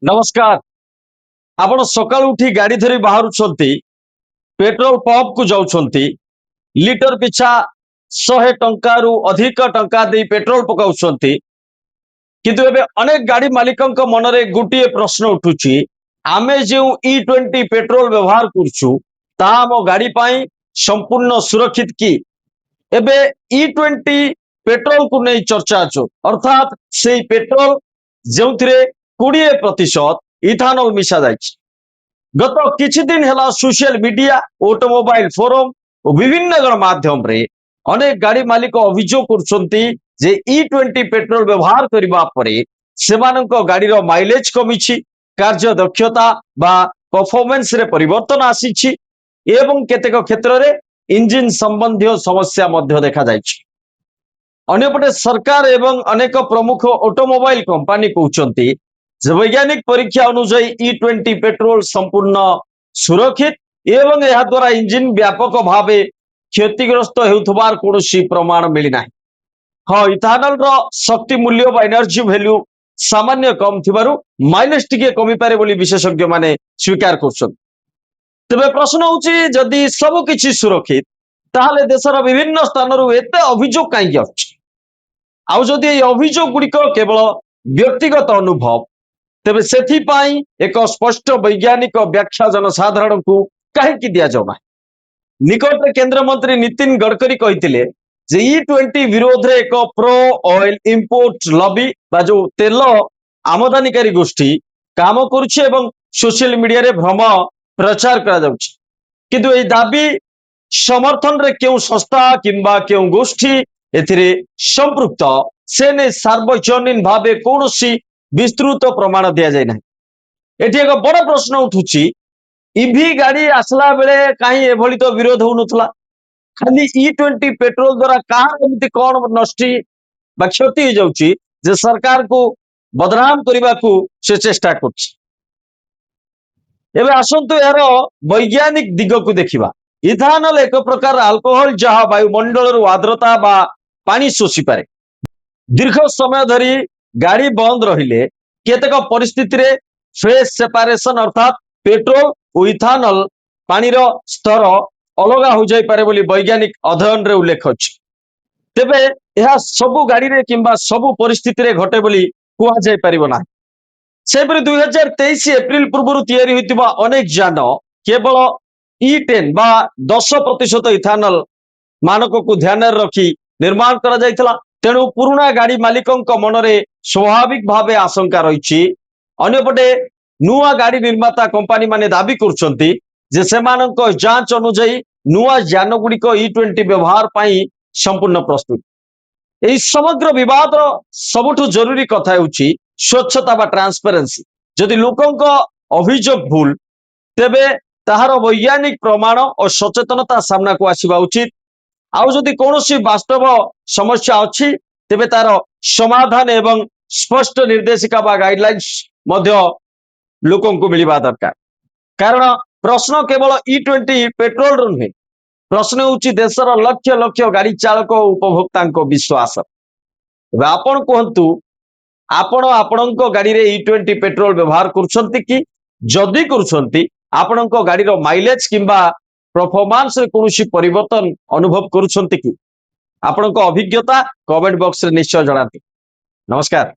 नमस्कार। आपण सकाळू उठी गाड़ी धरी बाहरुछंती, पेट्रोल पंप को जाउछंती, लिटर पिछा 100 टंका रु अधिक टंका दे पेट्रोल पकाउछंती। किंतु एबे अनेक गाड़ी मालिकंक मनरे गुटिए प्रश्न उठुची, आमे जो E20 पेट्रोल व्यवहार करछु ता हम गाड़ी पाई संपूर्ण सुरक्षित की? एबे E20 पेट्रोल को नहीं चर्चा अच्छो, अर्थात से पेट्रोल जो 20% इथानल मिसा जाए। गत किछि दिन हेला सोशल मीडिया, ऑटोमोबाइल फोरम और विभिन्न गणमाध्यम रे अनेक गाड़ी मालिक अभियोग करछंती जे E20 पेट्रोल व्यवहार करबा परे सेमानक गाड़ीर माइलेज कमिछि, कार्य दक्षता बा परफॉर्मेंस रे परिवर्तन आसीछि एवं केतेक क्षेत्र रे इंजिन संबंधी समस्या मध्य देखा जाइछि। अन्यपटे सरकार एवं अनेक प्रमुख ऑटोमोबाइल कंपनी कहउछंती जे वैज्ञानिक परीक्षा अनुसार E20 पेट्रोल संपूर्ण सुरक्षित एवं यह द्वारा इंजिन व्यापक भावे क्षतिग्रस्त हेउथबार कोनोसी प्रमाण मिली नाही। हाँ, इथानल रो शक्ति मूल्य बा एनर्जी वैल्यू सामान्य कम थिबारु माइलेज टिके कमी पारे बोली विशेषज्ञ माने स्वीकार करछन। तबे प्रश्न होची जदि सब किछि सुरक्षित ताहले देशर विभिन्न स्थानरु एते अभियोग काई आछि? आउ जदि ए अभियोग गुड़िक केवल व्यक्तिगत अनुभव तेबे सेथिपाई एक स्पष्ट वैज्ञानिक व्याख्या जनसाधारण को कहीं दिया जाऊना। निकट केंद्र मंत्री नितिन गडकरी कहते जे E20 विरोध रे एक प्रो ऑयल इंपोर्ट लॉबी बा जो तेल आमदानीकारी गोष्ठी काम करुछि एवं सोशल मीडिया रे भ्रम प्रचार करा जाउछि। किंतु ए दाबी समर्थन रे क्यों संस्था किंबा क्यों गोष्ठी एथिरे संपृक्त से ने सार्वजनीन भावे कोनोसी विस्तृत प्रमाण दिया जाए ना। एठी एक बड़ प्रश्न उठुची, ईवी गाड़ी आसला बेले कहीं एभली तो विरोध होउनथला, खाली E20 पेट्रोल द्वारा कहां एमती कोन नष्टि बा क्षति हो जाउची जे सरकार को बदनाम करबा को से चेष्टा करछि। एबे आसंतु यार वैज्ञानिक दिग को देखिबा। इथानल एक प्रकार अल्कोहल जहा वायुमंडल आर्द्रता बा पानी शोषि पारे। दीर्घ समय धरी गाड़ी बंद रहिले केतेक परिस्थिति रे फेज सेपरेशन अर्थात पेट्रोल और इथानल पानीर स्तर अलगा हो जाई पारे बोली वैज्ञानिक अध्ययन रे उल्लेख अछि। तेबे यह सबु गाड़ी रे किंबा सबु परिस्थिति रे घटे बोली कुआ जाई परिबो ना। सेपरि 2023 एप्रिल पूर्व तैयारी होइतिबा अनेक यान केवल E10 बा 10% इथानल मानक को ध्यान रखी निर्माण करा जाइतला। तेणु पुराना गाड़ी मालिकंक मनरे स्वाभाविक भावे आशंका रही। अन्यपटे नुआ गाड़ी निर्माता कंपनी माने दाबी करछंती जे सेमानक जांच अनुसार नुआ यान गुड़िक E20 व्यवहार पाई संपूर्ण प्रस्तुत। एही समग्र विवाद सबुठु जरूरी कथा होउची स्वच्छता बा ट्रांसपेरेंसी। जदि लोकंक अभियोग भूल तेबे ताहार वैज्ञानिक प्रमाण और सचेतनता सामना को आसीबा उचित। आउ जदि कोनोसी वास्तव समस्या अछि तेबे तार समाधान एवं स्पष्ट निर्देशिका बा गाइडलाइंस मध्य लोकन को मिलिबा दरकार। कारण प्रश्न केवल E20 पेट्रोल रो नुहे, प्रश्न होउची देशर लक्ष लक्ष गाड़ी चालक और उपभोक्ता विश्वास। आपण कहंतु आपण आपणक गाड़ी रे E20 पेट्रोल व्यवहार करछंती कि जदि करछंती आपणक गाड़ी रो माइलेज किंबा परफॉर्मेंस रे कोनोसी परिवर्तन अनुभव करुछंती कि? आपणक अभिज्ञता कमेंट बॉक्स रे निश्चय जणांती। नमस्कार।